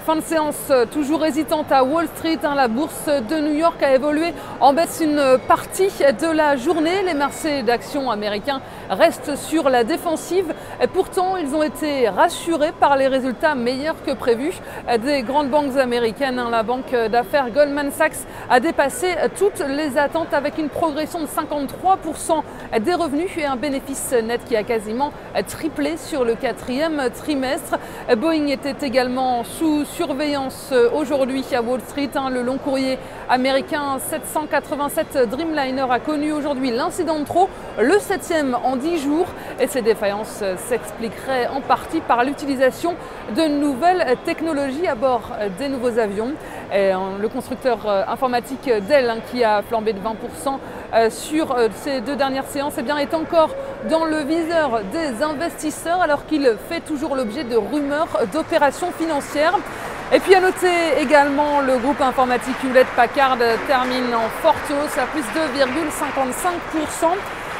Fin de séance toujours hésitante à Wall Street. La bourse de New York a évolué en baisse une partie de la journée. Les marchés d'actions américains restent sur la défensive. Et pourtant, ils ont été rassurés par les résultats meilleurs que prévus des grandes banques américaines. La banque d'affaires Goldman Sachs a dépassé toutes les attentes avec une progression de 53% des revenus et un bénéfice net qui a quasiment triplé sur le quatrième trimestre. Boeing était également sous surveillance aujourd'hui à Wall Street. Le long courrier américain 787 Dreamliner a connu aujourd'hui l'incident de trop, le 7e en 10 jours. Et ces défaillances s'expliqueraient en partie par l'utilisation de nouvelles technologies à bord des nouveaux avions. Et le constructeur informatique Dell, qui a flambé de 20% sur ces deux dernières séances, est encore dans le viseur des investisseurs alors qu'il fait toujours l'objet de rumeurs d'opérations financières. Et puis à noter également le groupe informatique Hewlett-Packard termine en forte hausse à plus de 2,55%.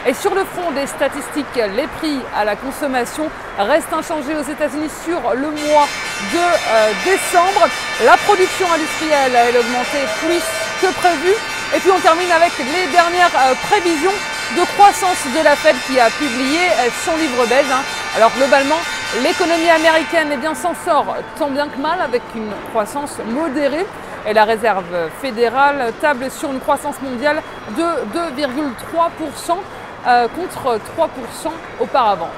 Et sur le front des statistiques, les prix à la consommation restent inchangés aux États-Unis sur le mois de décembre. La production industrielle a augmenté plus que prévu. Et puis on termine avec les dernières prévisions de croissance de la Fed qui a publié son livre beige. Alors globalement, l'économie américaine s'en sort tant bien que mal avec une croissance modérée. Et la réserve fédérale table sur une croissance mondiale de 2,3% contre 3% auparavant.